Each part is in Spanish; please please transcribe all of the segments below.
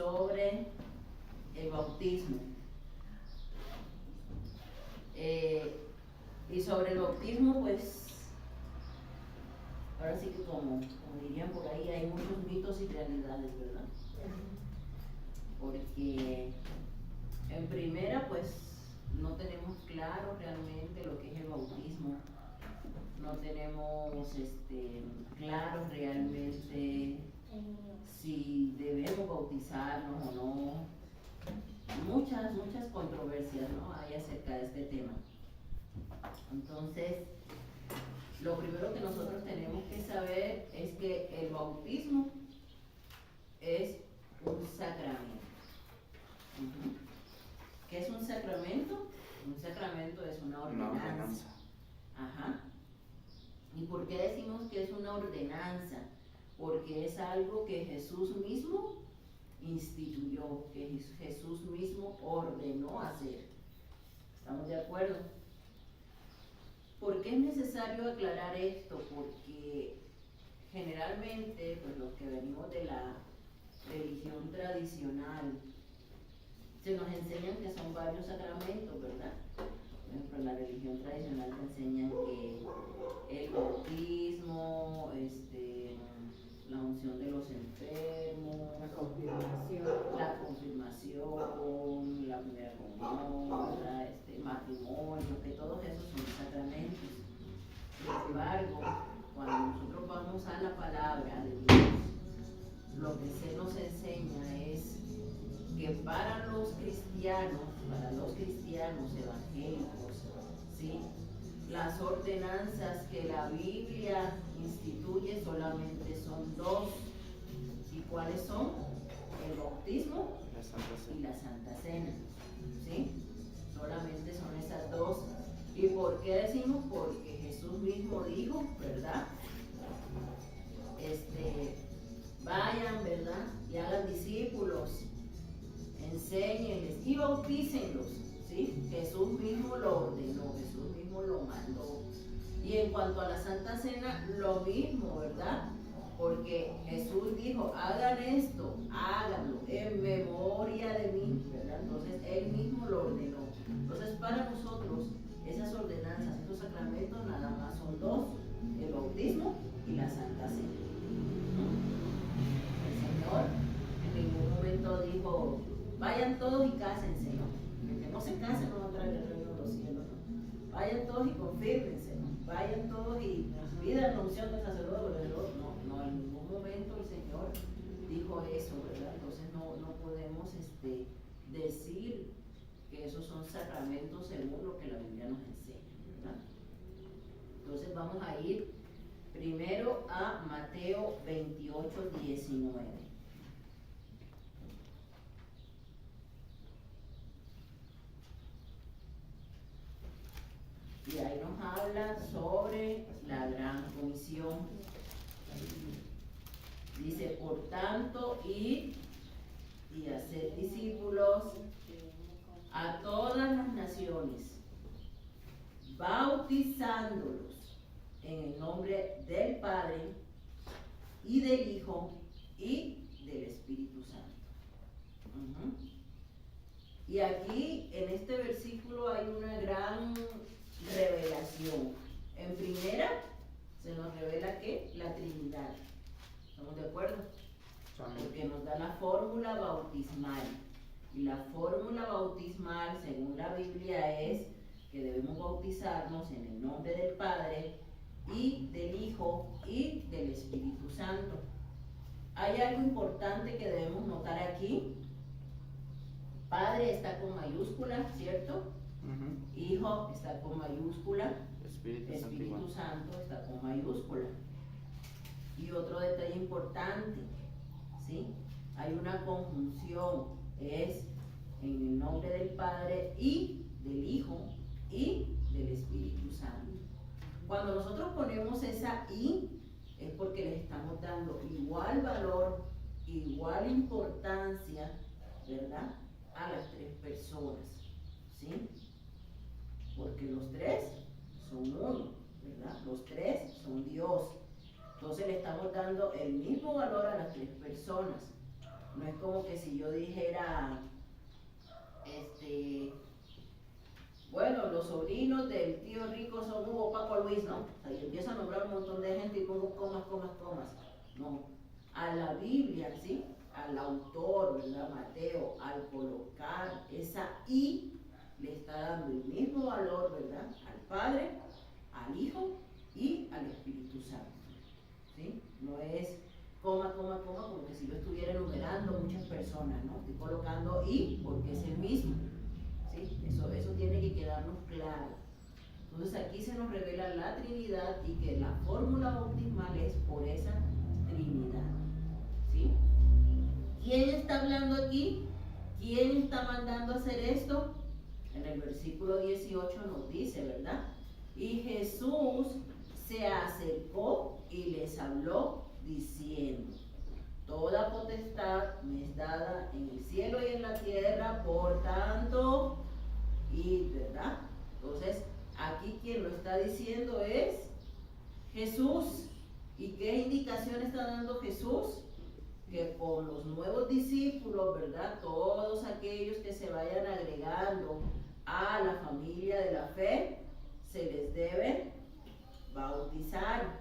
sobre el bautismo. Y sobre el bautismo, pues, ahora sí que como dirían por ahí, hay muchos mitos y realidades, ¿verdad? Porque en primera, pues, no tenemos claro realmente lo que es el bautismo. No tenemos claro realmente si debemos bautizarnos o no. Muchas controversias, ¿no?, hay acerca de este tema. Entonces, lo primero que nosotros tenemos que saber es que el bautismo es un sacramento. ¿Qué es un sacramento? Un sacramento es una ordenanza. Ajá. ¿Y por qué decimos que es una ordenanza? Porque es algo que Jesús mismo instituyó, que Jesús mismo ordenó hacer. ¿Estamos de acuerdo? ¿Por qué es necesario aclarar esto? Porque generalmente, pues los que venimos de la religión tradicional, se nos enseñan que son varios sacramentos, ¿verdad? Por ejemplo, en la religión tradicional te enseñan que el bautismo, la unción de los enfermos, la confirmación, la primera comunión, ¿verdad? Matrimonio, que todos esos son sacramentos. Sin embargo, cuando nosotros vamos a la palabra de Dios, lo que se nos enseña es que para los cristianos evangélicos, ¿sí?, las ordenanzas que la Biblia instituye solamente son dos. ¿Y cuáles son? El bautismo y la Santa Cena. ¿Sí? Solamente son esas dos. ¿Y por qué decimos? Porque Jesús mismo dijo, ¿verdad? Vayan, ¿verdad?, y hagan discípulos, enséñenles y bautícenlos. ¿Sí? Jesús mismo lo ordenó, Jesús mismo lo mandó. Y en cuanto a la Santa Cena, lo mismo, ¿verdad? Porque Jesús dijo, hagan esto, háganlo en memoria de mí, ¿verdad? Entonces Él mismo lo ordenó. Entonces para nosotros, esas ordenanzas, estos sacramentos nada más son dos: el bautismo y la Santa Cena. El Señor en ningún momento dijo, vayan todos y cásense, ¿no? El que no se case no va a entrar en el reino de los cielos, ¿no? Vayan todos y confírmense, ¿no? Vayan todos y pidan la unción del sacerdote. No, en ningún momento el Señor dijo eso, ¿verdad? Entonces no podemos decir que esos son sacramentos según lo que la Biblia nos enseña, ¿verdad? Entonces vamos a ir primero a Mateo 28:19. Y ahí nos habla sobre la gran comisión. Dice, por tanto, id y haced discípulos a todas las naciones, bautizándolos en el nombre del Padre y del Hijo y del Espíritu Santo. Y aquí en este versículo hay una gran revelación. En primera se nos revela que la Trinidad. ¿Estamos de acuerdo? Porque nos da la fórmula bautismal. Y la fórmula bautismal, según la Biblia, es que debemos bautizarnos en el nombre del Padre y del Hijo y del Espíritu Santo. Hay algo importante que debemos notar aquí. Padre está con mayúscula, ¿cierto? Hijo está con mayúscula. Espíritu Santo está con mayúscula. Y otro detalle importante, ¿sí? Hay una conjunción, es en el nombre del Padre y del Hijo y del Espíritu Santo. Cuando nosotros ponemos esa "y", es porque les estamos dando igual valor, igual importancia, ¿verdad?, a las tres personas, ¿sí? Porque los tres son uno, ¿verdad? Los tres son Dios. Entonces le estamos dando el mismo valor a las tres personas. No es como que si yo dijera, bueno, los sobrinos del tío rico son Hugo, Paco, Luis, ¿no? O sea, yo empiezo a nombrar un montón de gente y pongo comas, comas, comas. No, a la Biblia, ¿sí? Al autor, ¿verdad? Mateo, al colocar esa I, le está dando el mismo valor, ¿verdad? Al Padre, al Hijo y al Espíritu Santo, ¿sí? No es coma, coma, coma, como que si yo estuviera enumerando muchas personas, ¿no? Estoy colocando I porque es el mismo, ¿sí? Eso tiene que quedarnos claro. Entonces aquí se nos revela la Trinidad y que la fórmula bautismal es por esa Trinidad, ¿sí? ¿Quién está hablando aquí? ¿Quién está mandando a hacer esto? En el versículo 18 nos dice, ¿verdad? Y Jesús se acercó y les habló diciendo: toda potestad me es dada en el cielo y en la tierra, por tanto, id, ¿verdad? Entonces, aquí quien lo está diciendo es Jesús. ¿Y qué indicación está dando Jesús? Que con los nuevos discípulos, ¿verdad? Todos aquellos que se vayan agregando a la familia de la fe, se les debe bautizar,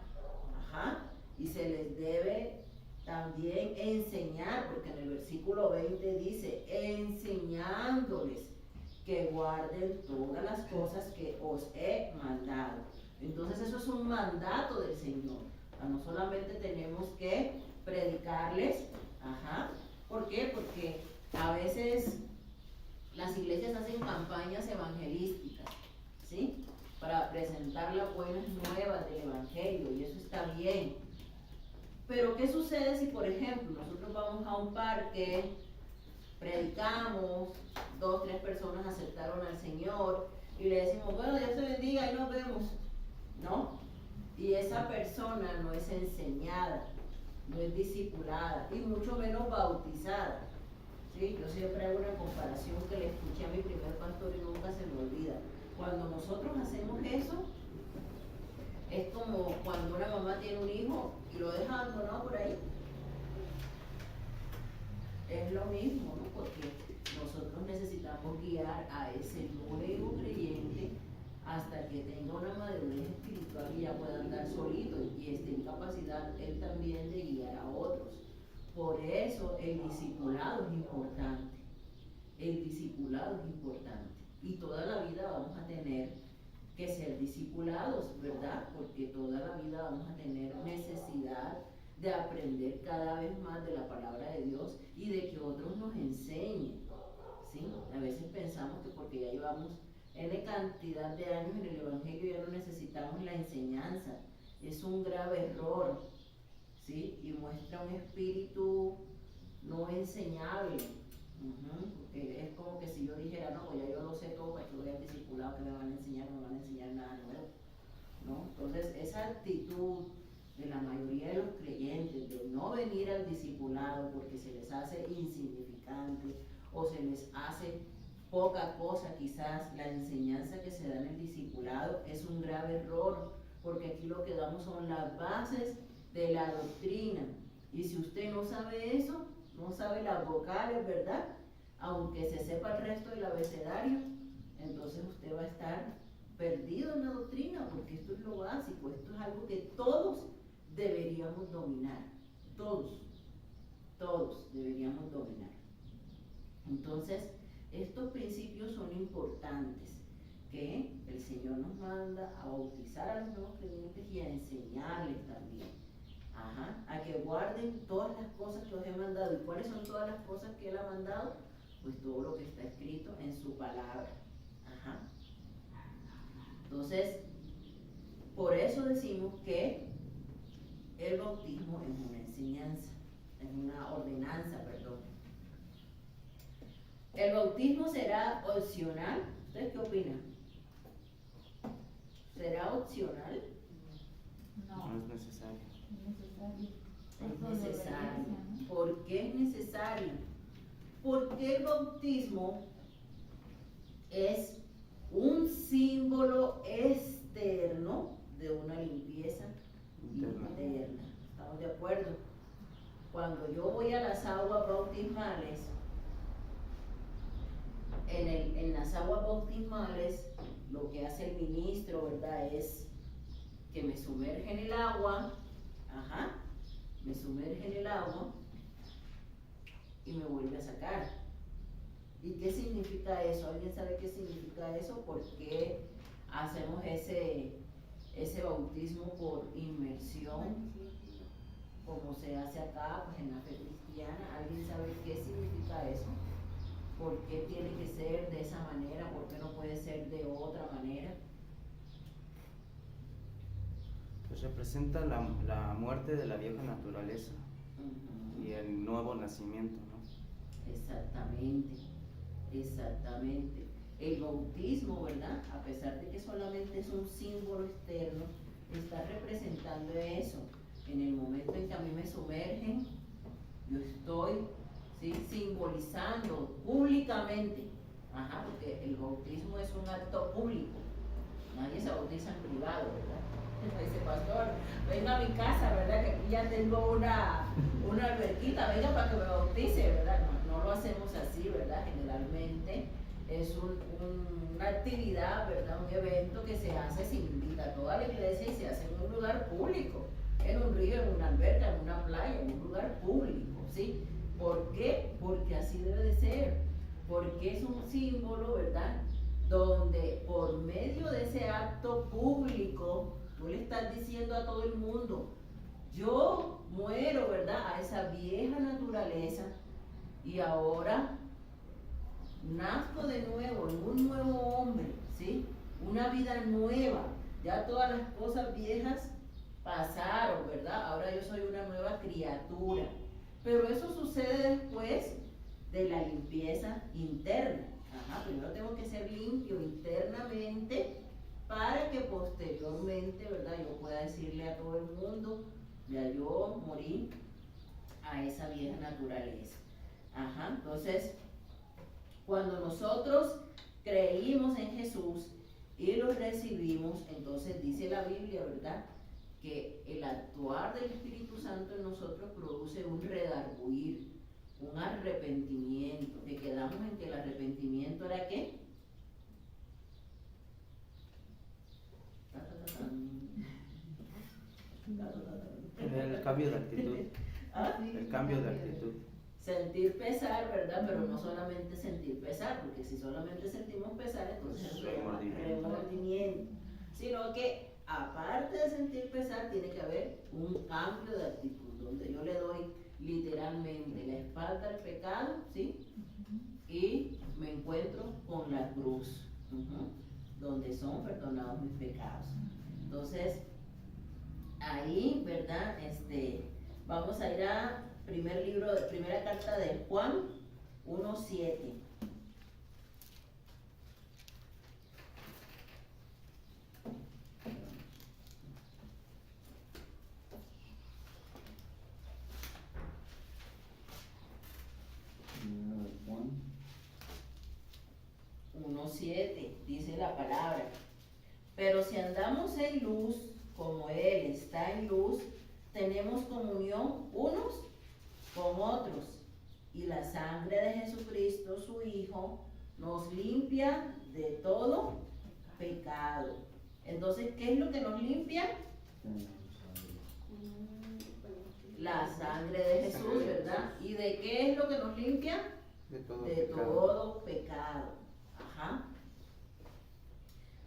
y se les debe también enseñar, porque en el versículo 20 dice, enseñándoles que guarden todas las cosas que os he mandado. Entonces eso es un mandato del Señor. No solamente tenemos que predicarles, ¿por qué? Porque a veces las iglesias hacen campañas evangelísticas, ¿sí? Para presentar las buenas nuevas del evangelio, y eso está bien. Pero ¿qué sucede si, por ejemplo, nosotros vamos a un parque, predicamos, 2, 3 personas aceptaron al Señor y le decimos, bueno, Dios te bendiga y nos vemos, ¿no? Y esa persona no es enseñada, no es discipulada y mucho menos bautizada, ¿sí? Yo siempre hago una comparación que le escuché a mi primer pastor y nunca se me olvida. Cuando nosotros hacemos eso, es como cuando una mamá tiene un hijo y lo deja abandonado por ahí. Es lo mismo, ¿no? Porque nosotros necesitamos guiar a ese nuevo creyente hasta que tenga una madurez espiritual y ya pueda andar solito y esté en capacidad él también de guiar a otros. Por eso el discipulado es importante. El discipulado es importante. Y toda la vida vamos a tener que ser discipulados, ¿verdad? Porque toda la vida vamos a tener necesidad de aprender cada vez más de la palabra de Dios y de que otros nos enseñen, ¿sí? A veces pensamos que porque ya llevamos N cantidad de años en el Evangelio ya no necesitamos la enseñanza. Es un grave error, ¿sí? Y muestra un espíritu no enseñable. Porque es como que si yo dijera, no, pues ya yo lo sé todo, para que voy al discipulado, que me van a enseñar, no me van a enseñar nada nuevo, ¿no? Entonces, esa actitud de la mayoría de los creyentes de no venir al discipulado porque se les hace insignificante o se les hace poca cosa, quizás la enseñanza que se da en el discipulado es un grave error, porque aquí lo que damos son las bases de la doctrina, y si usted no sabe eso, no sabe las vocales, ¿verdad? Aunque se sepa el resto del abecedario, entonces usted va a estar perdido en la doctrina, porque esto es lo básico, esto es algo que todos deberíamos dominar, todos deberíamos dominar. Entonces, estos principios son importantes, que el Señor nos manda a bautizar a los nuevos creyentes y a enseñarles también, a que guarden todas las cosas que os he mandado. ¿Y cuáles son todas las cosas que Él ha mandado? Pues todo lo que está escrito en su palabra. Entonces, por eso decimos que el bautismo es una enseñanza, es una ordenanza, perdón. ¿El bautismo será opcional? ¿Ustedes qué opinan? ¿Será opcional? No es necesario. Es necesario. ¿Por qué es necesario? Porque el bautismo es un símbolo externo de una limpieza interna. ¿Estamos de acuerdo? cuando yo voy a las aguas bautismales, en las aguas bautismales, lo que hace el ministro, ¿verdad?, es que me sumerge en el agua, me sumerge en el agua y me vuelve a sacar. ¿Y qué significa eso? ¿Alguien sabe qué significa eso? ¿Por qué hacemos ese bautismo por inmersión, como se hace acá, pues en la fe cristiana? ¿Alguien sabe qué significa eso? ¿Por qué tiene que ser de esa manera? ¿Por qué no puede ser de otra manera? Pues representa la muerte de la vieja naturaleza y el nuevo nacimiento, ¿no? Exactamente, exactamente. El bautismo, ¿verdad?, a pesar de que solamente es un símbolo externo, está representando eso. En el momento en que a mí me sumergen, yo estoy, ¿sí?, simbolizando públicamente, porque el bautismo es un acto público. Nadie se bautiza en privado, ¿verdad? Dice, pastor, venga a mi casa, ¿verdad?, que aquí ya tengo una alberquita, venga para que me bautice, ¿verdad? No lo hacemos así, ¿verdad? Generalmente es una actividad, ¿verdad?, un evento que se hace, se invita a toda la iglesia y se hace en un lugar público, en un río, en una alberca, en una playa, en un lugar público, ¿sí? ¿Por qué? Porque así debe de ser, porque es un símbolo, ¿verdad?, donde por medio de ese acto público tú le estás diciendo a todo el mundo, yo muero, ¿verdad?, a esa vieja naturaleza y ahora nazco de nuevo en un nuevo hombre, ¿sí? Una vida nueva. Ya todas las cosas viejas pasaron, ¿verdad? Ahora yo soy una nueva criatura. Pero eso sucede después de la limpieza interna. Primero tengo que ser limpio internamente para que posteriormente, ¿verdad?, yo pueda decirle a todo el mundo, ya yo morí a esa vieja naturaleza. Entonces, cuando nosotros creímos en Jesús y lo recibimos, entonces dice la Biblia, ¿verdad?, que el actuar del Espíritu Santo en nosotros produce un redarguir, un arrepentimiento, que quedamos en que el arrepentimiento era ¿qué? El cambio de actitud. El cambio de actitud. Sentir pesar, ¿verdad? Pero no solamente sentir pesar, porque si solamente sentimos pesar, entonces es remordimiento. Sino que aparte de sentir pesar, tiene que haber un cambio de actitud, donde yo le doy literalmente la espalda al pecado, ¿sí? Y me encuentro con la cruz, donde son perdonados mis pecados. Entonces, ahí, ¿verdad? Vamos a ir a primera carta de Juan 1:7. Juan 1:7 dice la palabra: pero si andamos en luz, como Él está en luz, tenemos comunión unos con otros, y la sangre de Jesucristo, su Hijo, nos limpia de todo pecado. Entonces, ¿qué es lo que nos limpia? La sangre de Jesús, ¿verdad? ¿Y de qué es lo que nos limpia? De todo De pecado. todo pecado.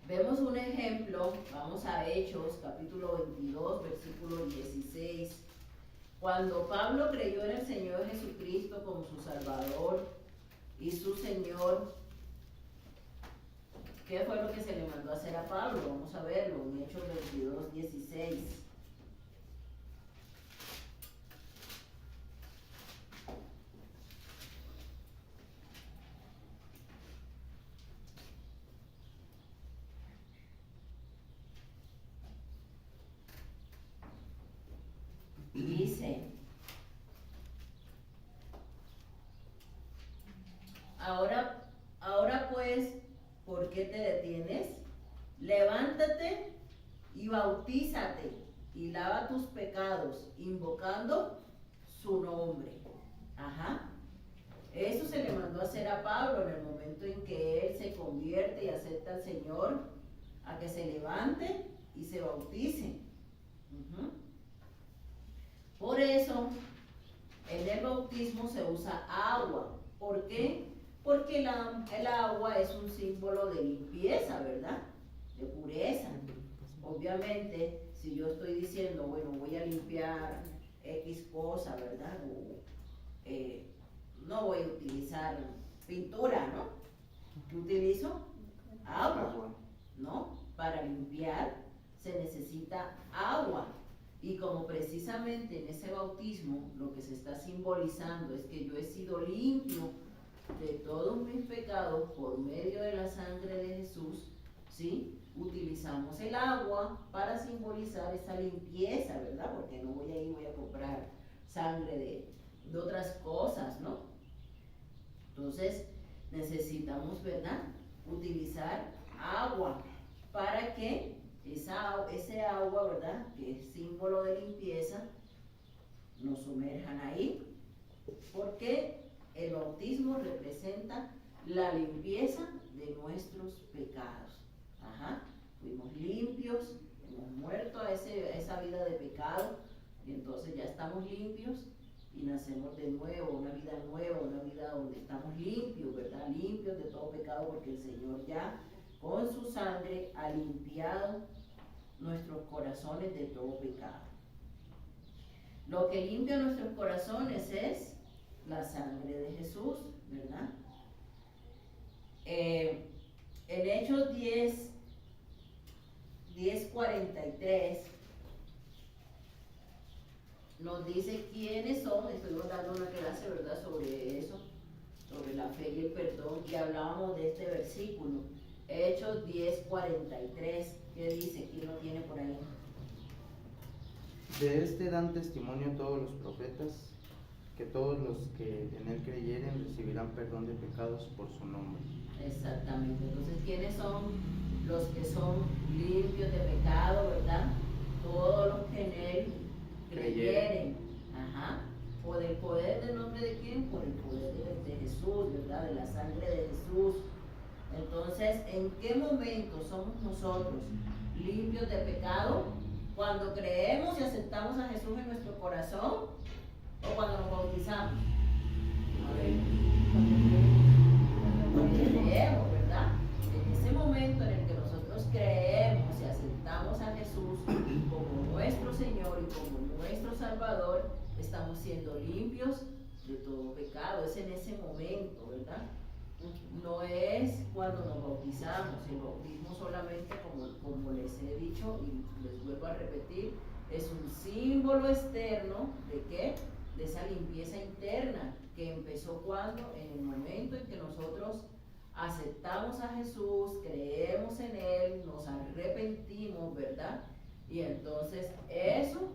Vemos un ejemplo, vamos a Hechos, capítulo 22, versículo 16. Cuando Pablo creyó en el Señor Jesucristo como su Salvador y su Señor, ¿qué fue lo que se le mandó a hacer a Pablo? Vamos a verlo en Hechos 22, 16. Dice: ahora pues, ¿por qué te detienes? Levántate y bautízate y lava tus pecados, invocando su nombre. Ajá. Eso se le mandó a hacer a Pablo en el momento en que él se convierte y acepta al Señor, a que se levante y se bautice. Por eso, en el bautismo se usa agua. ¿Por qué? Porque el agua es un símbolo de limpieza, ¿verdad? De pureza. Obviamente, si yo estoy diciendo, bueno, voy a limpiar X cosa, ¿verdad? No voy a utilizar pintura, ¿no? ¿Qué utilizo? Agua, ¿no? Para limpiar se necesita agua. Y como precisamente en ese bautismo lo que se está simbolizando es que yo he sido limpio de todos mis pecados por medio de la sangre de Jesús, ¿sí? Utilizamos el agua para simbolizar esa limpieza, ¿verdad? Porque no voy a ir, voy a comprar sangre de otras cosas, ¿no? Entonces necesitamos, ¿verdad? Utilizar agua para que ese agua, ¿verdad? Que es símbolo de limpieza, nos sumerjan ahí, porque el bautismo representa la limpieza de nuestros pecados. Ajá. Fuimos limpios, hemos muerto a esa vida de pecado, y entonces ya estamos limpios y nacemos de nuevo, una vida nueva, una vida donde estamos limpios, ¿verdad? Limpios de todo pecado, porque el Señor ya con su sangre ha limpiado nuestros corazones de todo pecado. Lo que limpia nuestros corazones es la sangre de Jesús, ¿verdad? En Hechos 10:43 nos dice quiénes son. Estuvimos dando una clase, ¿verdad?, sobre eso, sobre la fe y el perdón, y hablábamos de este versículo, Hechos 10:43, ¿qué dice? ¿Quién lo tiene por ahí? De este dan testimonio todos los profetas, que todos los que en él creyeren recibirán perdón de pecados por su nombre. Exactamente. Entonces, ¿quiénes son los que son limpios de pecado, verdad? Todos los que en él creyeren. Ajá. ¿Por el poder del nombre de quién? Por el poder de Jesús, ¿verdad? De la sangre de Jesús. Entonces, ¿en qué momento somos nosotros limpios de pecado? ¿Cuando creemos y aceptamos a Jesús en nuestro corazón o cuando nos bautizamos? A ver, cuando creemos, ¿verdad? En ese momento en el que nosotros creemos y aceptamos a Jesús como nuestro Señor y como nuestro Salvador, estamos siendo limpios de todo pecado. Es en ese momento, ¿verdad? No es cuando nos bautizamos. El bautismo solamente, como les he dicho y les vuelvo a repetir, es un símbolo externo ¿de qué? De esa limpieza interna que empezó cuando, en el momento en que nosotros aceptamos a Jesús, creemos en Él, nos arrepentimos, ¿verdad? Y entonces eso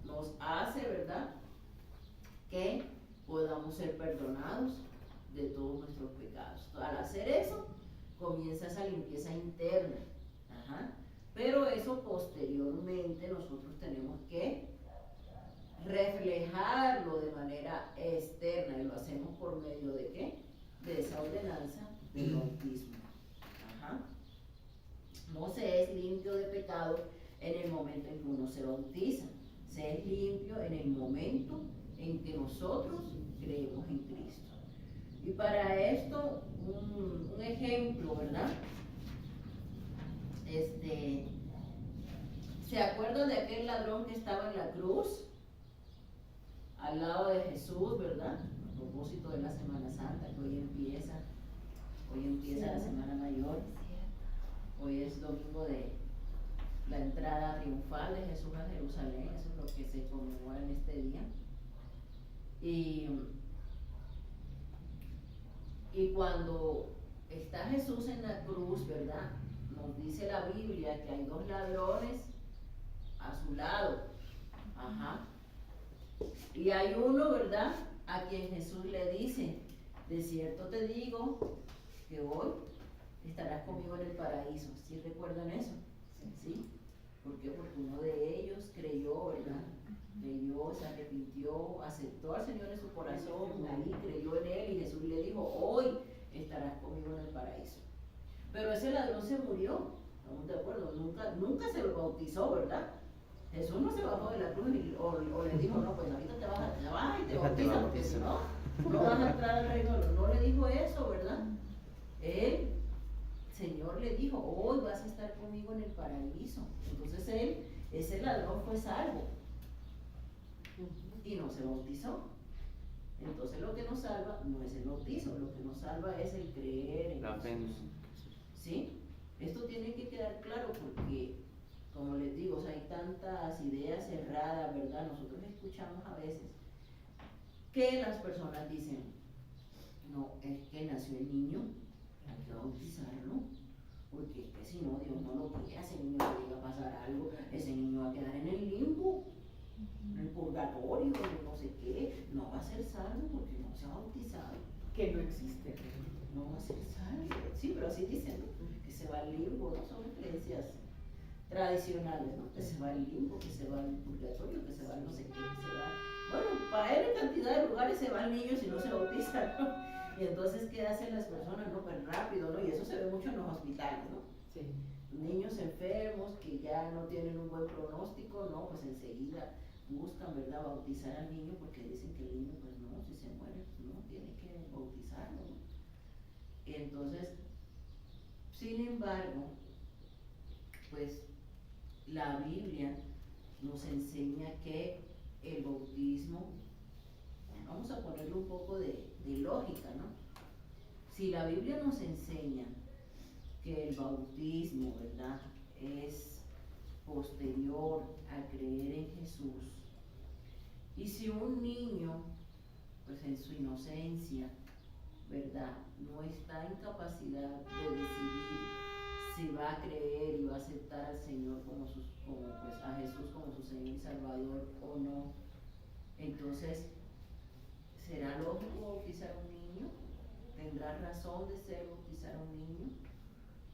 nos hace, ¿verdad?, que podamos ser perdonados de todos nuestros pecados. Al hacer eso, comienza esa limpieza interna. Ajá. Pero eso posteriormente nosotros tenemos que reflejarlo de manera externa, y lo hacemos por medio de ¿qué? De esa ordenanza del bautismo. Ajá. No se es limpio de pecado en el momento en que uno se bautiza, se es limpio en el momento en que nosotros creemos en Cristo. Y para esto, un ejemplo, ¿verdad? ¿Se acuerdan de aquel ladrón que estaba en la cruz? Al lado de Jesús, ¿verdad? A propósito de la Semana Santa, que hoy empieza la Semana Mayor. Hoy es domingo de la entrada triunfal de Jesús a Jerusalén. Eso es lo que se conmemora en este día. Y cuando está Jesús en la cruz, ¿verdad?, nos dice la Biblia que hay dos ladrones a su lado. Ajá. Y hay uno, ¿verdad?, a quien Jesús le dice: de cierto te digo que hoy estarás conmigo en el paraíso. ¿Sí recuerdan eso? ¿Sí? ¿Por qué? Porque uno de ellos creyó, ¿verdad? Creyó, se arrepintió, hijo, aceptó al Señor en su corazón, ahí creyó en él y Jesús le dijo, hoy estarás conmigo en el paraíso. Pero ese ladrón se murió, ¿estamos de acuerdo? Nunca se bautizó, ¿verdad? Jesús no se bajó de la cruz o le dijo, no, pues ahorita te vas y te bautizas, porque si no, no vas a entrar al reino. No le dijo eso, ¿verdad? El Señor le dijo, hoy vas a estar conmigo en el paraíso. Entonces ese ladrón fue salvo y no se bautizó. Entonces lo que nos salva no es el bautizo, lo que nos salva es el creer en Jesús. ¿Sí? Esto tiene que quedar claro porque, como les digo, o sea, hay tantas ideas erradas, ¿verdad? Nosotros escuchamos a veces que las personas dicen, no, es que nació el niño, hay que bautizarlo, porque es que si no, Dios no lo quiere, a ese niño le llega a pasar algo, ese niño va a quedar en el limbo, en el purgatorio, no sé qué, no va a ser salvo porque no se ha bautizado. Que no existe. No va a ser salvo. Sí, pero así dicen, ¿no? Que se va al limbo, ¿no? Son creencias tradicionales, ¿no? Que se va al limbo, que se va al purgatorio, que se va al no sé qué, que se va... Bueno, para él en cantidad de lugares se va el niño si no se bautiza, ¿no? Y entonces, ¿qué hacen las personas? No, pues rápido, ¿no? Y eso se ve mucho en los hospitales, ¿no? Sí. Niños enfermos que ya no tienen un buen pronóstico, ¿no? Pues enseguida buscan, ¿verdad?, bautizar al niño porque dicen que el niño, pues no, si se muere, pues no, tiene que bautizarlo, ¿no? Y entonces, sin embargo, pues la Biblia nos enseña que el bautismo, vamos a ponerle un poco de lógica, ¿no? Si la Biblia nos enseña que el bautismo, ¿verdad?, es posterior a creer en Jesús, y si un niño, pues en su inocencia, ¿verdad?, no está en capacidad de decidir si va a creer y va a aceptar al Señor pues a Jesús como su Señor y Salvador o no, entonces, ¿será lógico bautizar a un niño? ¿Tendrá razón de ser bautizar a un niño?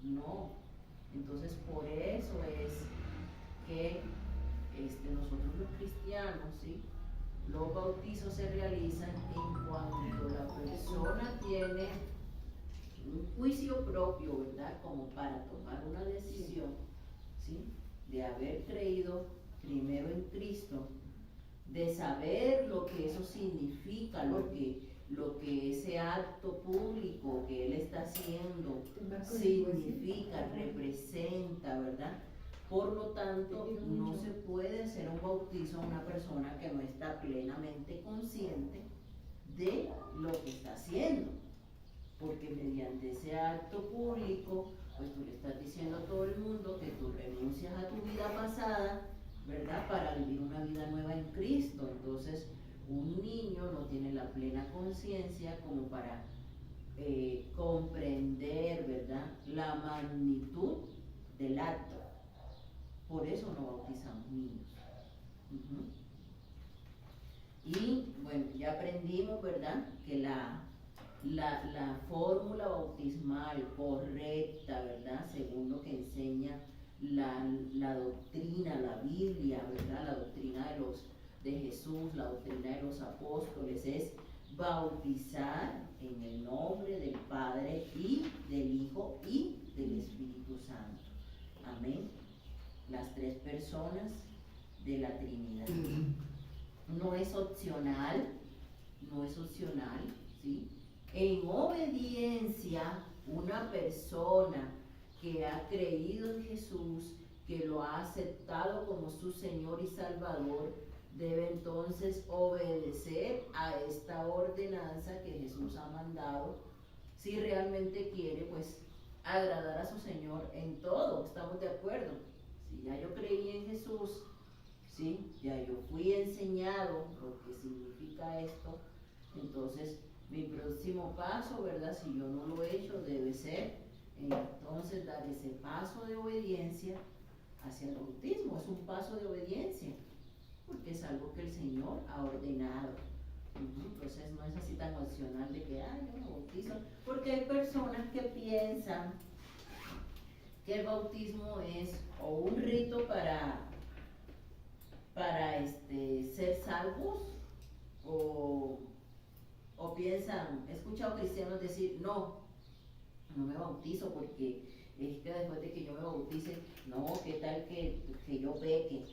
No. Entonces, por eso es que nosotros los cristianos, ¿sí?, los bautizos se realizan en cuanto la persona tiene un juicio propio, ¿verdad?, como para tomar una decisión, ¿sí?, de haber creído primero en Cristo, de saber lo que eso significa, lo que ese acto público que él está haciendo significa, representa, ¿verdad? Por lo tanto, no se puede hacer un bautizo a una persona que no está plenamente consciente de lo que está haciendo, porque mediante ese acto público, pues tú le estás diciendo a todo el mundo que tú renuncias a tu vida pasada, ¿verdad?, para vivir una vida nueva en Cristo. Entonces, un niño no tiene la plena conciencia como para comprender, ¿verdad?, la magnitud del acto. Por eso no bautizamos niños. Y bueno, ya aprendimos, ¿verdad?, que la fórmula bautismal correcta, ¿verdad?, según lo que enseña la doctrina, la Biblia, ¿verdad?, la doctrina de Jesús, la doctrina de los apóstoles, es bautizar en el nombre del Padre y del Hijo y del Espíritu Santo. Amén. Las tres personas de la Trinidad. No es opcional, ¿sí? En obediencia, una persona que ha creído en Jesús, que lo ha aceptado como su Señor y Salvador, debe entonces obedecer a esta ordenanza que Jesús ha mandado, si realmente quiere, pues, agradar a su Señor en todo. ¿Estamos de acuerdo? Si ya yo creí en Jesús, ¿sí?, ya yo fui enseñado lo que significa esto, entonces mi próximo paso, ¿verdad?, si yo no lo he hecho, debe ser entonces dar ese paso de obediencia hacia el bautismo. Es un paso de obediencia, porque es algo que el Señor ha ordenado. Entonces no es así tan opcional de que, yo me bautizo, porque hay personas que piensan que el bautismo es o un rito para ser salvos, O, o piensan, he escuchado cristianos decir, no, no me bautizo porque es que después de que yo me bautice, no, qué tal que yo peque,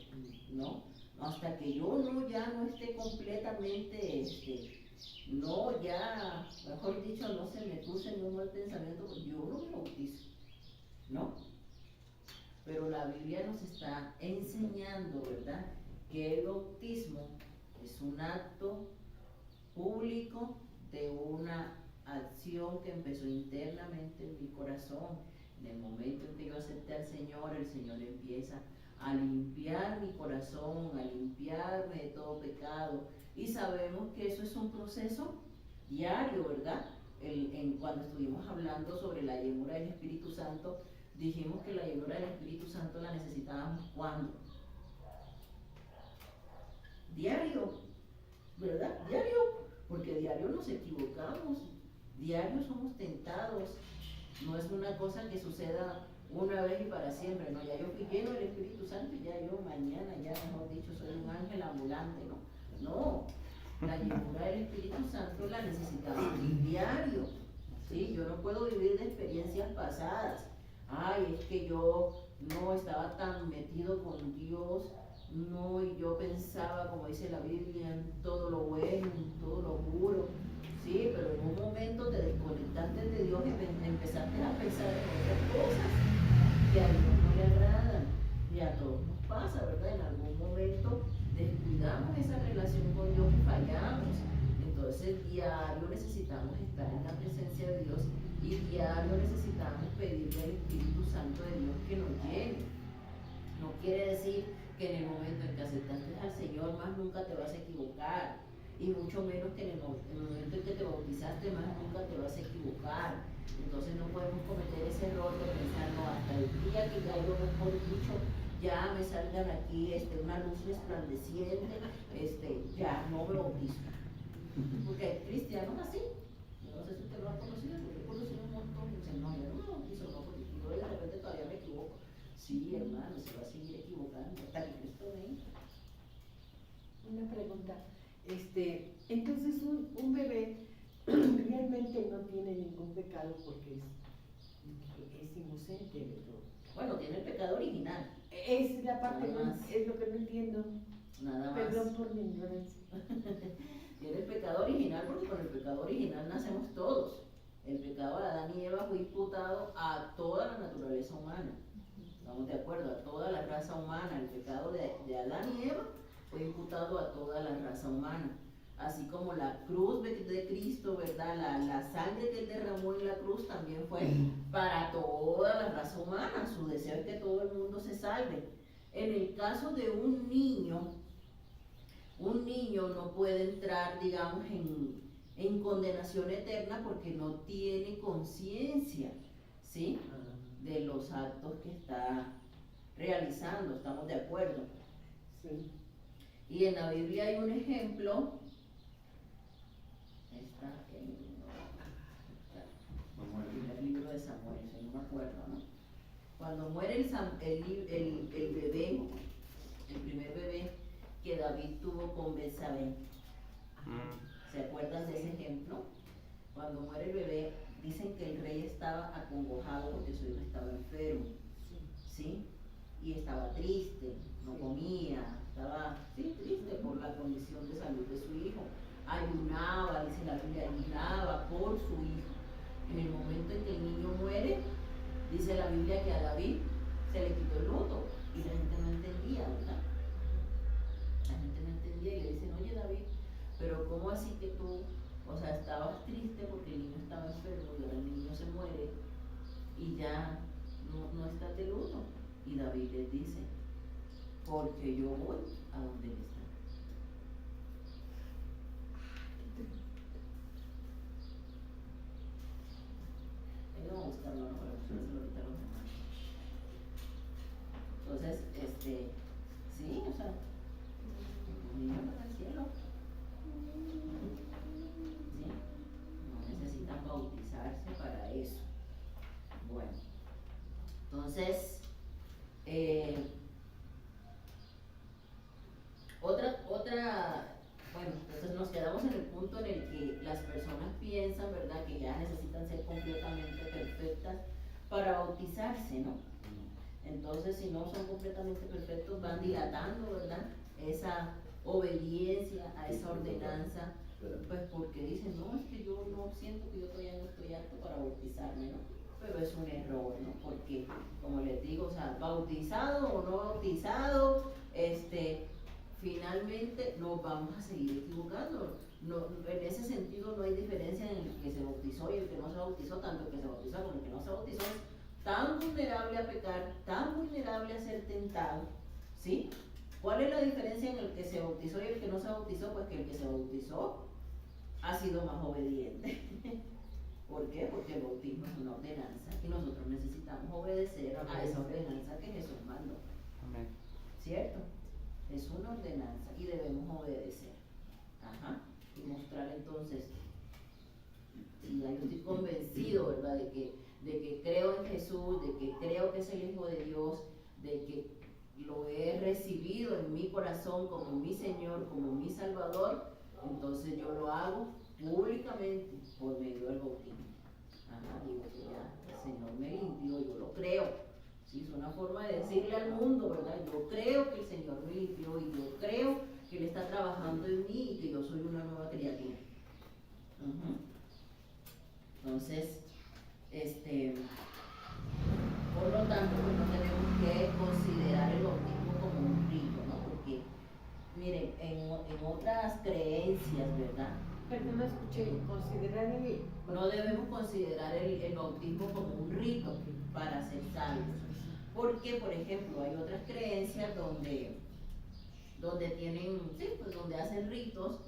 ¿no? Hasta que yo ya no esté completamente, no, ya, mejor dicho, no se me cruce en un mal pensamiento, pues yo no me bautizo, ¿no? Pero la Biblia nos está enseñando, ¿verdad?, que el bautismo es un acto público de una acción que empezó internamente en mi corazón. En el momento en que yo acepté al Señor, el Señor empieza a limpiar mi corazón, a limpiarme de todo pecado. Y sabemos que eso es un proceso diario, ¿verdad? Cuando estuvimos hablando sobre la llenura del Espíritu Santo, dijimos que la llenura del Espíritu Santo la necesitábamos ¿cuándo? Diario, ¿verdad? Diario, porque diario nos equivocamos, diario somos tentados. No es una cosa que suceda una vez y para siempre, no, ya yo fui lleno del Espíritu Santo y ya yo mañana, ya mejor dicho, soy un ángel ambulante, no, no, la llenura del Espíritu Santo la necesitamos diario, ¿sí? Yo no puedo vivir de experiencias pasadas, ay, es que yo no estaba tan metido con Dios, no, y yo pensaba, como dice la Biblia, en todo lo bueno, en todo lo puro. Sí, pero en un momento te desconectaste de Dios y empezaste a pensar en otras cosas que a Dios no le agradan. Y a todos nos pasa, ¿verdad? En algún momento descuidamos esa relación con Dios y fallamos. Entonces diario necesitamos estar en la presencia de Dios y diario necesitamos pedirle al Espíritu Santo de Dios que nos llene. No quiere decir que en el momento en que aceptaste al Señor más nunca te vas a equivocar. Y mucho menos que en el momento en que te bautizaste más nunca te vas a equivocar. Entonces no podemos cometer ese error de pensar, no, hasta el día que ya yo, mejor dicho, ya me salgan aquí una luz resplandeciente, ya no me bautizo. Porque hay cristianos así. Yo no sé si usted lo ha conocido, yo he conocido un montón y dicen, no, yo no me bautizo, no, porque yo de repente todavía me equivoco. Sí, hermano, se va a seguir equivocando hasta que Cristo venga. Una pregunta. Entonces un bebé realmente no tiene ningún pecado porque es inocente de todo. Bueno, tiene el pecado original. Es la parte es lo que no entiendo. Nada más. Perdón por mi ignorancia. Tiene el pecado original porque con el pecado original nacemos todos. El pecado de Adán y Eva fue imputado a toda la naturaleza humana. Estamos de acuerdo, a toda la raza humana. El pecado de Adán y Eva fue imputado a toda la raza humana. Así como la cruz de Cristo, ¿verdad? La sangre que él derramó en la cruz también fue para toda la raza humana. Su deseo es que todo el mundo se salve. En el caso de un niño no puede entrar, digamos, en condenación eterna porque no tiene conciencia, ¿sí?, de los actos que está realizando. ¿Estamos de acuerdo? Sí. Y en la Biblia hay un ejemplo, está en el libro de Samuel, si no me acuerdo, ¿no? Cuando muere el bebé, el primer bebé que David tuvo con Betsabé, ¿se acuerdan de ese ejemplo? Cuando muere el bebé, dicen que el rey estaba acongojado porque su hijo estaba enfermo, ¿sí? Y estaba triste, no comía, estaba triste por la condición de salud de su hijo. Ayunaba, dice la Biblia, ayunaba por su hijo. En el momento en que el niño muere, dice la Biblia que a David se le quitó el luto y la gente no entendía, ¿verdad? La gente no entendía y le dicen, oye David, pero ¿cómo así que tú, o sea, estabas triste porque el niño estaba enfermo y ahora el niño se muere y ya no estás de luto? Y David les dice, porque yo voy a donde él está. Ahí vamos a buscarlo, ¿no? Para que se lo quita los demás. Entonces, sí, o sea, los niños van al cielo. ¿Sí? No necesitan bautizarse para eso. Bueno, entonces, otra quedamos en el punto en el que las personas piensan, ¿verdad?, que ya necesitan ser completamente perfectas para bautizarse, ¿no? Entonces, si no son completamente perfectos, van dilatando, ¿verdad?, esa obediencia a esa ordenanza, pues porque dicen, no, es que yo no siento que yo todavía no estoy apto para bautizarme, ¿no? Pero es un error, ¿no? Porque, como les digo, o sea, bautizado o no bautizado, finalmente nos vamos a seguir equivocando. No, en ese sentido no hay diferencia en el que se bautizó y el que no se bautizó, tanto el que se bautizó como el que no se bautizó es tan vulnerable a pecar, tan vulnerable a ser tentado, ¿sí? ¿Cuál es la diferencia en el que se bautizó y el que no se bautizó? Pues que el que se bautizó ha sido más obediente. ¿Por qué? Porque el bautismo es una ordenanza y nosotros necesitamos obedecer a esa ordenanza que Jesús mandó. Amén. ¿Cierto? Es una ordenanza y debemos obedecer. Ajá. Y mostrar entonces, si yo estoy convencido, ¿verdad?, de que creo en Jesús, de que creo que es el Hijo de Dios, de que lo he recibido en mi corazón como mi Señor, como mi Salvador, entonces yo lo hago públicamente por medio del bautismo. Ajá, digo que ya el Señor me limpió, yo lo creo. Sí, es una forma de decirle al mundo, ¿verdad? Yo creo que el Señor me limpió y yo creo que Él está trabajando en mí y que yo soy una nueva criatura. Entonces, por lo tanto, pues no tenemos que considerar el bautismo como un rito, ¿no? Porque, miren, en otras creencias, ¿verdad? Pero no escuché, considerar el... No debemos considerar el bautismo como un rito para ser salvos. Porque, por ejemplo, hay otras creencias donde tienen, sí, pues donde hacen ritos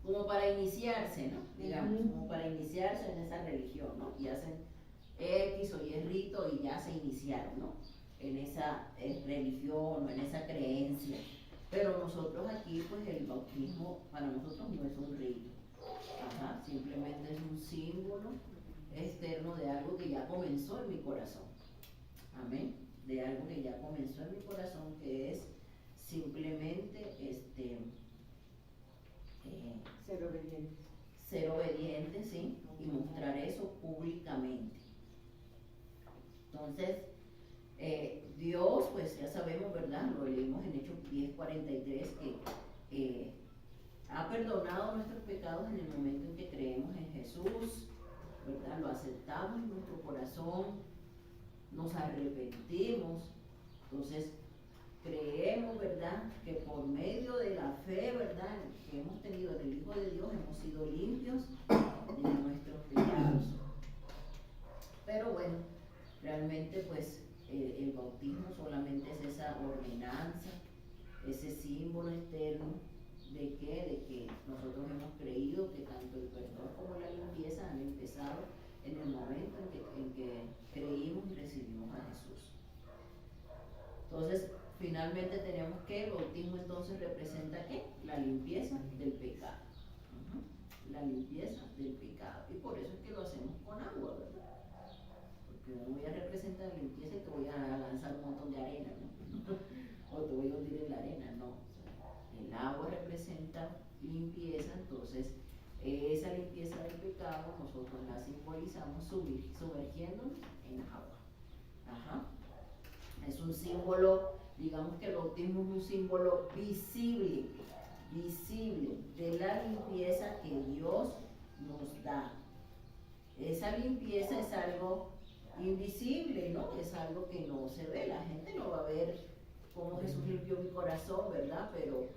como para iniciarse, ¿no? Digamos, como para iniciarse en esa religión, ¿no? Y hacen X o Y rito y ya se iniciaron, ¿no? En esa religión o en esa creencia. Pero nosotros aquí, pues el bautismo para nosotros no es un rito. Ajá, simplemente es un símbolo externo de algo que ya comenzó en mi corazón. Amén. De algo que ya comenzó en mi corazón, que es simplemente ser obediente, ¿sí? Y mostrar eso públicamente. Entonces, Dios, pues ya sabemos, ¿verdad? Lo leímos en Hechos 10:43, que ha perdonado nuestros pecados en el momento en que creemos en Jesús, ¿verdad? Lo aceptamos en nuestro corazón, nos arrepentimos, entonces creemos, ¿verdad?, que por medio de la fe, ¿verdad?, que hemos tenido en el Hijo de Dios, hemos sido limpios de nuestros pecados. Pero bueno, realmente pues el bautismo solamente es esa ordenanza, ese símbolo externo de que nosotros hemos creído que tanto el perdón como la limpieza han empezado en el momento en que creímos y recibimos a Jesús. Entonces, finalmente tenemos que el bautismo entonces representa ¿qué? La limpieza del pecado. La limpieza del pecado. Y por eso es que lo hacemos con agua, ¿verdad? Porque no voy a representar la limpieza y te voy a lanzar un montón de arena, ¿no? O te voy a hundir en la arena, no. El agua representa limpieza, entonces esa limpieza del pecado nosotros la simbolizamos sumergiéndonos en agua. Ajá. Es un símbolo, digamos que el bautismo es un símbolo visible de la limpieza que Dios nos da. Esa limpieza es algo invisible, ¿no? Es algo que no se ve, la gente no va a ver cómo Jesús limpió mi corazón, ¿verdad? Pero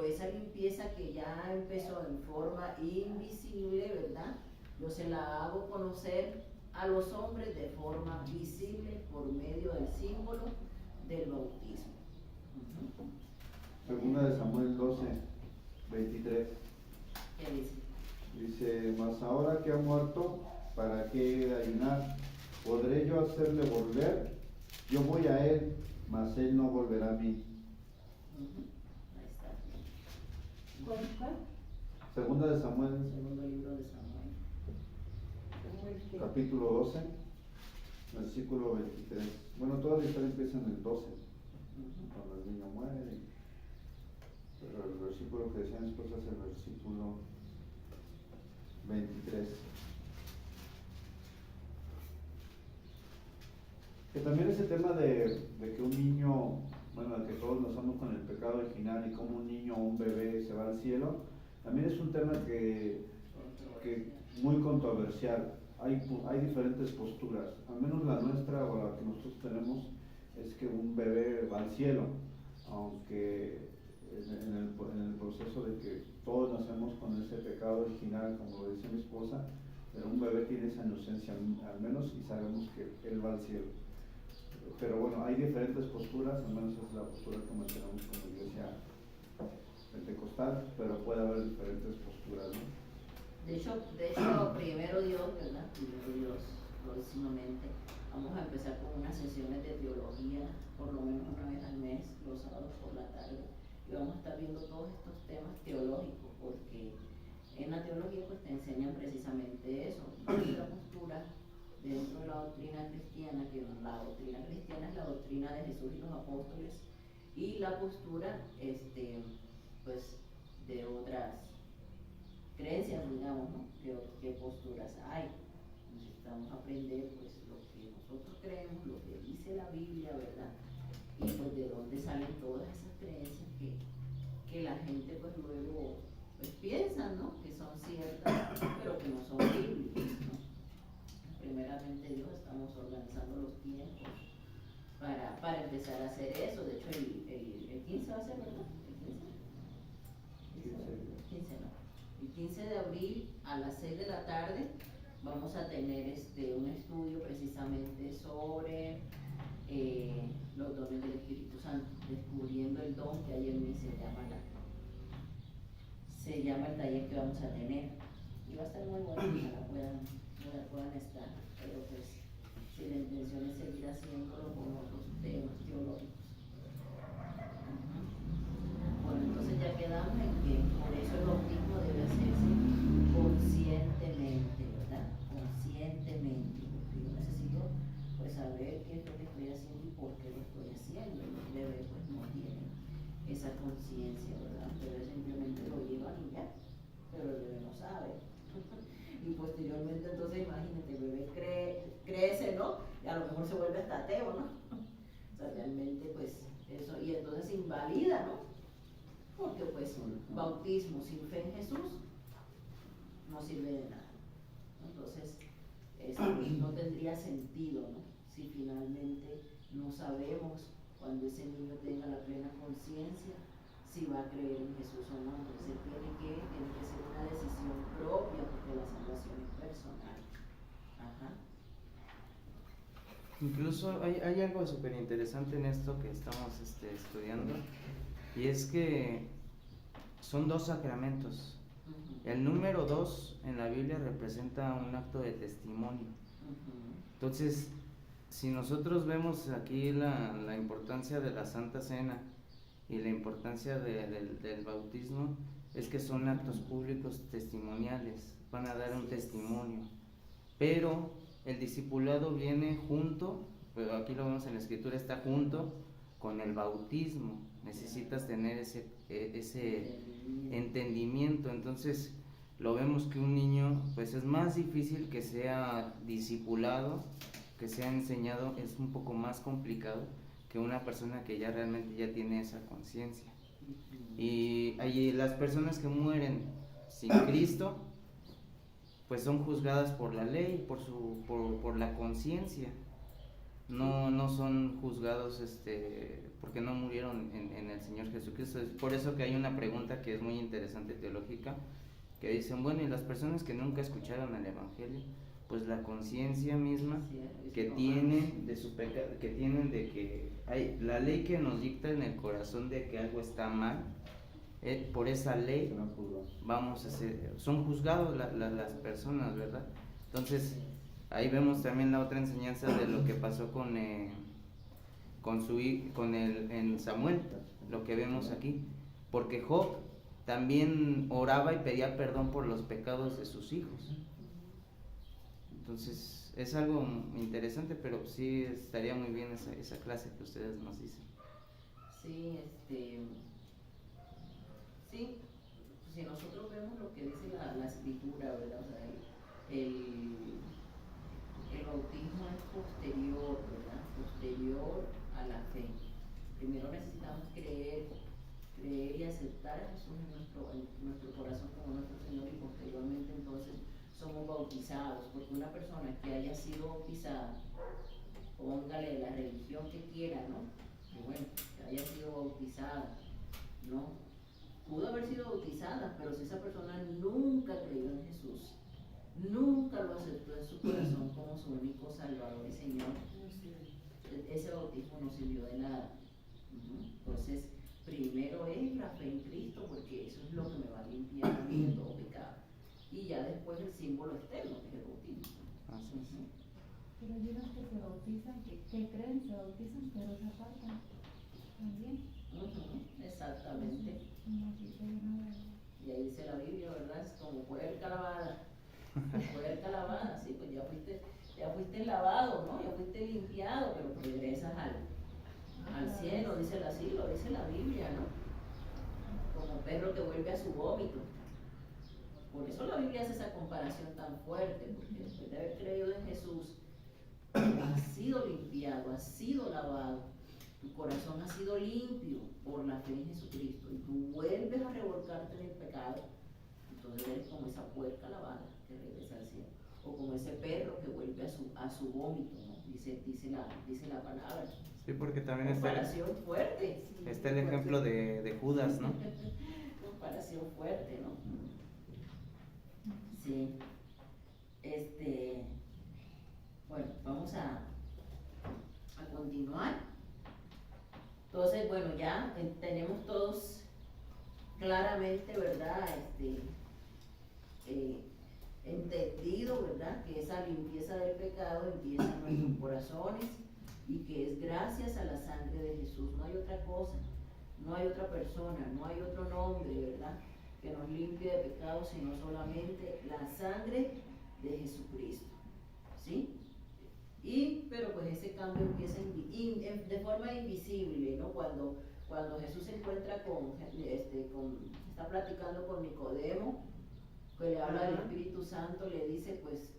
esa limpieza que ya empezó en forma invisible, ¿verdad? Yo se la hago conocer a los hombres de forma visible por medio del símbolo del bautismo. Segunda de Samuel 12:23. ¿Qué dice? Dice, mas ahora que ha muerto, ¿para qué he de ayunar? ¿Podré yo hacerle volver? Yo voy a él, mas él no volverá a mí. Ahí está. ¿Cuál? Segunda de Samuel, Segundo libro de Samuel. capítulo 12, versículo 23. Bueno, toda la historia empieza en el 12, cuando el niño muere. Pero el versículo que decía mi esposa es el versículo 23. Que también ese tema de que un niño, bueno, de que todos nacemos con el pecado original y como un niño o un bebé se va al cielo, también es un tema que muy controversial. Hay diferentes posturas, al menos la nuestra o la que nosotros tenemos es que un bebé va al cielo, aunque en el proceso de que todos nacemos con ese pecado original, como lo dice mi esposa, pero un bebé tiene esa inocencia al menos y sabemos que él va al cielo. Pero bueno, hay diferentes posturas, al menos es la postura que mantenemos como iglesia pentecostal, pero puede haber diferentes posturas, ¿no? De hecho, primero Dios, ¿verdad? Primero Dios, próximamente vamos a empezar con unas sesiones de teología, por lo menos una vez al mes, los sábados por la tarde, y vamos a estar viendo todos estos temas teológicos, porque en la teología pues te enseñan precisamente eso, nuestra postura dentro de la doctrina cristiana, que la doctrina cristiana es la doctrina de Jesús y los apóstoles, y la postura, pues, de otras creencias, digamos, ¿no? ¿Qué posturas hay? Necesitamos aprender, pues, lo que nosotros creemos, lo que dice la Biblia, ¿verdad? Y pues de dónde salen todas esas creencias que la gente, pues, luego, pues, piensa, ¿no? Que son ciertas, pero que no son bíblicas, ¿no? Primeramente Dios, estamos organizando los tiempos para empezar a hacer eso. De hecho, el 15 va a ser, ¿verdad? El 15 de abril a las 6 de la tarde vamos a tener un estudio precisamente sobre los dones del Espíritu Santo, descubriendo el don que hay en mí, se llama el taller que vamos a tener, y va a estar muy bueno, ojalá puedan estar, pero pues si la intención es seguir haciéndolo con otros temas teológicos. Bueno, entonces ya quedamos en que por eso el bautismo debe hacerse conscientemente, ¿verdad? Conscientemente, porque yo necesito pues saber qué es lo que estoy haciendo y por qué lo estoy haciendo. Y los bebés pues no tienen esa conciencia, ¿verdad? El bebé simplemente lo llevan y ya, pero el bebé no sabe. Y posteriormente entonces imagínate, el bebé crece, ¿no? Y a lo mejor se vuelve hasta ateo, ¿no? O sea, realmente pues eso, y entonces invalida, ¿no? Porque pues bautismo sin fe en Jesús no sirve de nada. Entonces, no tendría sentido, ¿no? Si finalmente no sabemos cuando ese niño tenga la plena conciencia si va a creer en Jesús o no. Entonces tiene que ser una decisión propia, porque la salvación es personal. Ajá. Incluso hay algo súper interesante en esto que estamos estudiando, y es que son dos sacramentos. El número 2 en la Biblia representa un acto de testimonio. Entonces, si nosotros vemos aquí la importancia de la Santa Cena y la importancia del bautismo, es que son actos públicos testimoniales, van a dar un testimonio. Pero el discipulado viene junto, pero aquí lo vemos en la Escritura, está junto con el bautismo. Necesitas tener ese entendimiento. Entonces lo vemos que un niño pues es más difícil que sea discipulado, que sea enseñado, es un poco más complicado que una persona que ya realmente ya tiene esa conciencia. Y las personas que mueren sin Cristo pues son juzgadas por la ley, por la conciencia. No son juzgados porque no murieron en el Señor Jesucristo. Es por eso que hay una pregunta que es muy interesante teológica, que dicen, bueno, y las personas que nunca escucharon el Evangelio, pues la conciencia misma que tienen de su pecado, que tienen de que hay la ley que nos dicta en el corazón de que algo está mal, por esa ley vamos a ser, son juzgados las personas, ¿verdad? Entonces ahí vemos también la otra enseñanza de lo que pasó en Samuel, lo que vemos aquí, porque Job también oraba y pedía perdón por los pecados de sus hijos. Entonces es algo interesante, pero sí estaría muy bien esa clase que ustedes nos dicen. Sí, ¿sí? Si nosotros vemos lo que dice la escritura, ¿verdad? O sea, el bautismo es posterior, ¿verdad? Posterior a la fe. Primero necesitamos creer y aceptar a Jesús en nuestro corazón como nuestro Señor, y posteriormente entonces somos bautizados, porque una persona que haya sido bautizada, póngale la religión que quiera, ¿no? Que bueno, que haya sido bautizada, ¿no? Pudo haber sido bautizada, pero si esa persona nunca creyó en Jesús, nunca lo aceptó en su corazón como su único Salvador y Señor, ese bautismo no sirvió de nada. Entonces, primero es la fe en Cristo, porque eso es lo que me va a limpiar a mí de todo pecado. Y ya después el símbolo externo, que es el bautismo. Así es. Pero hay unos que se bautizan, que creen, se bautizan, pero se apartan también. Exactamente. Como si fuera una- Y ahí dice la Biblia, ¿verdad? Es como puerca lavada. Puerca lavada, sí, pues ya fuiste lavado, ¿no? Ya fuiste limpiado, pero regresas al cielo, dice así, lo dice la Biblia, ¿no? Como perro que vuelve a su vómito. Por eso la Biblia hace esa comparación tan fuerte, porque después de haber creído en Jesús, has sido limpiado, has sido lavado, tu corazón ha sido limpio por la fe en Jesucristo, y tú vuelves a revolcarte en el pecado, entonces eres como esa puerca lavada que regresa al cielo, o como ese perro que vuelve a su vómito, ¿no? Dice la palabra. Sí, porque también Comparación fuerte. está el ejemplo de Judas, ¿no? Comparación fuerte, ¿no? Sí. Bueno, vamos a continuar. Entonces, bueno, ya tenemos todos claramente, ¿verdad? Entendido, ¿verdad? Que esa limpieza del pecado empieza en nuestros corazones, y que es gracias a la sangre de Jesús. No hay otra cosa, no hay otra persona, no hay otro nombre, ¿verdad?, que nos limpie de pecado, sino solamente la sangre de Jesucristo, ¿sí? Pero pues ese cambio empieza de forma invisible, ¿no? Cuando Jesús se encuentra está platicando con Nicodemo, que le habla del Espíritu Santo, le dice, pues,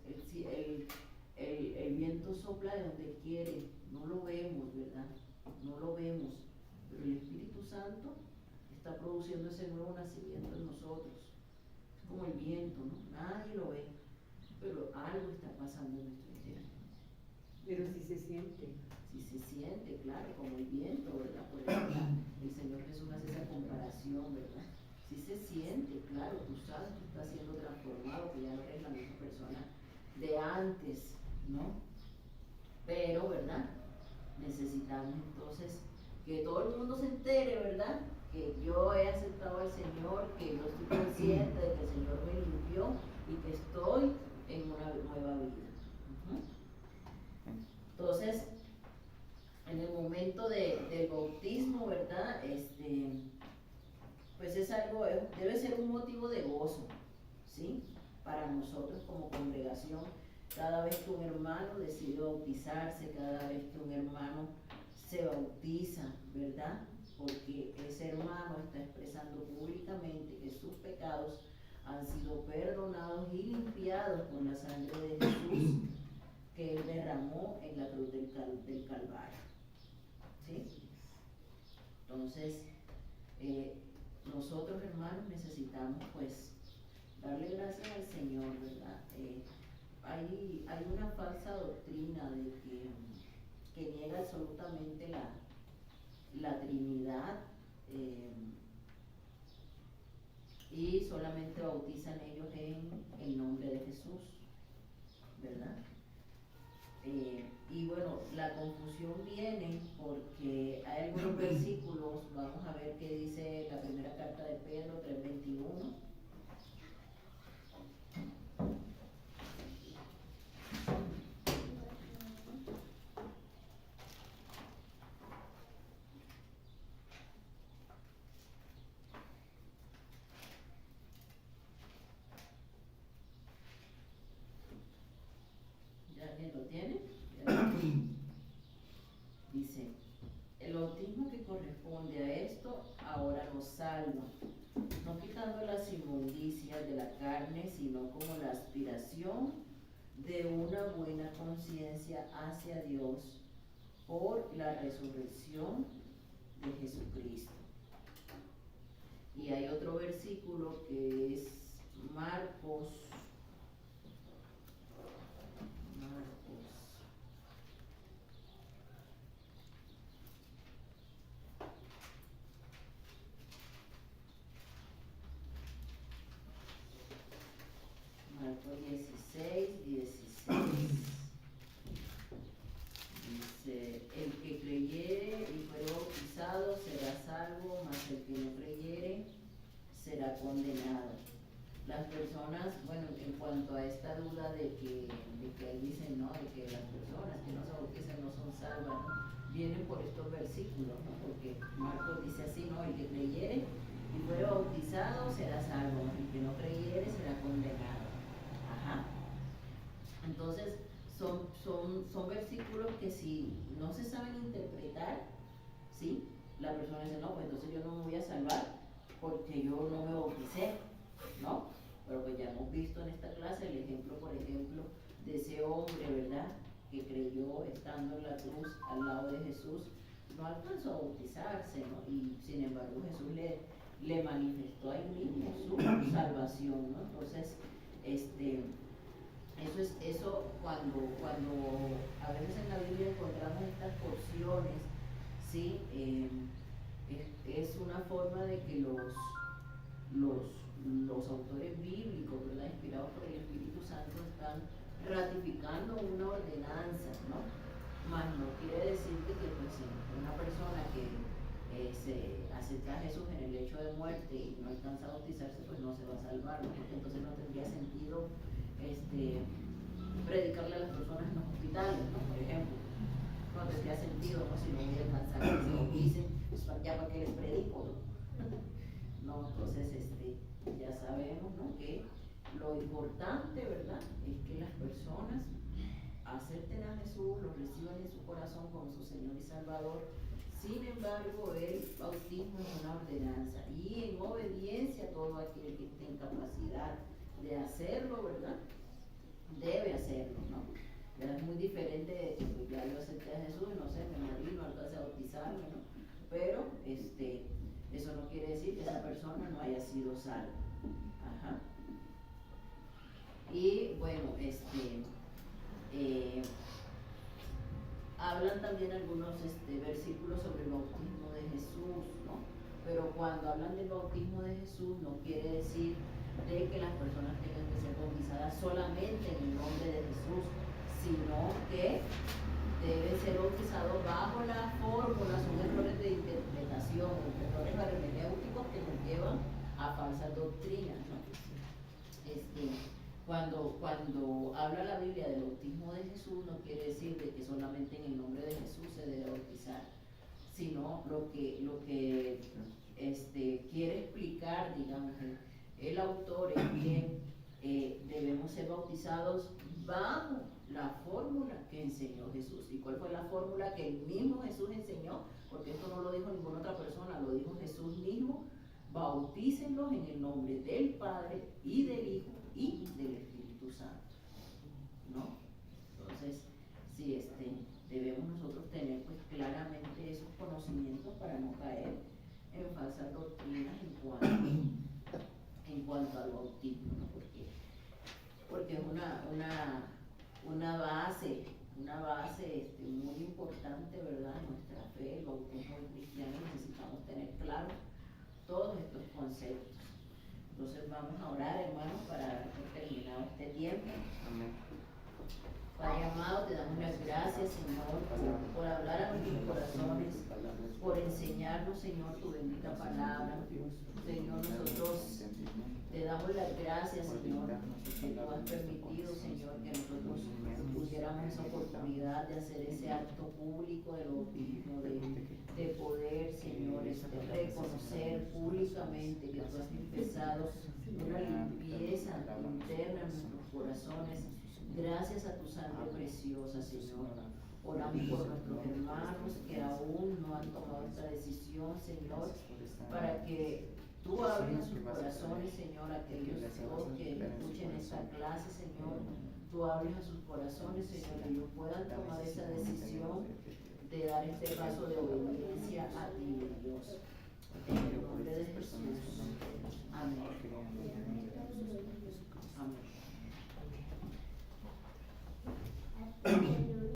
el viento sopla de donde quiere, no lo vemos, ¿verdad? No lo vemos, pero el Espíritu Santo está produciendo ese nuevo nacimiento en nosotros. Es como el viento, ¿no? Nadie lo ve, pero algo está pasando en nuestro interior. Pero si se siente. Si se siente, claro, como el viento, ¿verdad? Por eso el Señor Jesús hace esa comparación, ¿verdad? Si se siente, claro, tú sabes que estás siendo transformado, que ya no eres la misma persona de antes, ¿no? Pero, ¿verdad? Necesitamos entonces que todo el mundo se entere, ¿verdad?, que yo he aceptado al Señor, que yo estoy consciente de que el Señor me limpió y que estoy en una nueva vida. Entonces, en el momento del bautismo, ¿verdad?, pues es algo, debe ser un motivo de gozo, ¿sí?, para nosotros como congregación. Cada vez que un hermano decide bautizarse, cada vez que un hermano se bautiza, ¿verdad?, porque ese hermano está expresando públicamente que sus pecados han sido perdonados y limpiados con la sangre de Jesús que Él derramó en la cruz del Calvario, ¿sí? Entonces, nosotros, hermanos, necesitamos pues darle gracias al Señor, ¿verdad? Hay una falsa doctrina de que niega absolutamente la Trinidad, y solamente bautizan ellos en el nombre de Jesús, ¿verdad? Y bueno, la confusión viene porque hay algunos versículos, vamos a ver qué dice la primera carta de Pedro 3:21. ¿Ya alguien lo tiene? Dice: el bautismo que corresponde a esto ahora nos salva, no delicias de la carne, sino como la aspiración de una buena conciencia hacia Dios por la resurrección de Jesucristo. Y hay otro versículo que es Marcos. Marcos 16, 16. Dice, el que creyere y fuere bautizado será salvo, mas el que no creyere será condenado. Las personas, bueno, en cuanto a esta duda de que ahí dicen, ¿no? De que las personas que no se bautizan no son salvas, ¿no? Vienen por estos versículos, ¿no? Porque Marcos dice así, ¿no? El que creyere y fuere bautizado será salvo, el que no creyere será condenado. Ajá. Entonces, son versículos que si no se saben interpretar, ¿sí? La persona dice, no, pues entonces yo no me voy a salvar porque yo no me bauticé, ¿no? Pero pues ya hemos visto en esta clase el ejemplo, por ejemplo, de ese hombre, ¿verdad? Que creyó estando en la cruz al lado de Jesús, no alcanzó a bautizarse, ¿no? Y sin embargo Jesús le manifestó ahí mismo su salvación, ¿no? Entonces, eso cuando a veces en la Biblia encontramos estas porciones, ¿sí? Es una forma de que los autores bíblicos, ¿verdad? Inspirados por el Espíritu Santo, están ratificando una ordenanza, ¿no? Mas no quiere decir que pues, una persona que se acerca a Jesús en el lecho de muerte y no alcanza a bautizarse, pues no se va a salvar, ¿no? Porque entonces no tendría sentido predicarle a las personas en los hospitales, ¿no? Por ejemplo, no tendría sentido, ¿no? Si no voy a alcanzar a que se bauticen, pues ya para qué les predico, ¿no? No, entonces ya sabemos, ¿no? Que lo importante, ¿verdad? Es que las personas acepten a Jesús, lo reciban en su corazón como su Señor y Salvador. Sin embargo, el bautismo es una ordenanza y en obediencia a todo aquel que esté en capacidad de hacerlo, ¿verdad? Debe hacerlo, ¿no? ¿Verdad? Es muy diferente de que pues, ya yo acepté a Jesús y no sé, me morí, no alcancé a bautizarme, ¿no? Pero eso no quiere decir que esa persona no haya sido salva. Ajá. Y bueno, hablan también algunos versículos sobre el bautismo de Jesús, ¿no? Pero cuando hablan del bautismo de Jesús no quiere decir de que las personas tengan que ser bautizadas solamente en el nombre de Jesús, sino que deben ser bautizados bajo la fórmula, son errores de interpretación, errores hermenéuticos que nos llevan a falsas doctrinas, ¿no? Cuando habla la Biblia del bautismo de Jesús, no quiere decir de que solamente en el nombre de Jesús se debe bautizar, sino lo que quiere explicar, digamos, el autor es que debemos ser bautizados bajo la fórmula que enseñó Jesús. ¿Y cuál fue la fórmula que el mismo Jesús enseñó? Porque esto no lo dijo ninguna otra persona, lo dijo Jesús mismo. Bautícenlos en el nombre del Padre y del Hijo y del Espíritu Santo, ¿no? Entonces, sí, debemos nosotros tener pues claramente esos conocimientos para no caer en falsas doctrinas en cuanto al bautismo, ¿no? Porque es una base muy importante, ¿verdad? En nuestra fe, el bautismo cristiano, necesitamos tener claro todos estos conceptos. Entonces vamos a orar, hermanos, para dar por terminado este tiempo. Amén. Padre amado, te damos las gracias, Señor, por hablar a nuestros corazones, por enseñarnos, Señor, tu bendita palabra. Señor, nosotros te damos las gracias, Señor, que tú has permitido, Señor, que nosotros tuviéramos esa oportunidad de hacer ese acto público del bautismo, de poder, Señor, reconocer públicamente que tú has empezado una limpieza interna en nuestros corazones. Gracias a tu sangre preciosa, Señor. Oramos por nuestros hermanos que aún no han tomado esta decisión, Señor, para que Tú hables a sus corazones, Señor, aquellos todos que escuchen esta clase, Señor. Tú hables a sus corazones, Señor, que ellos puedan tomar esa decisión de dar este paso de obediencia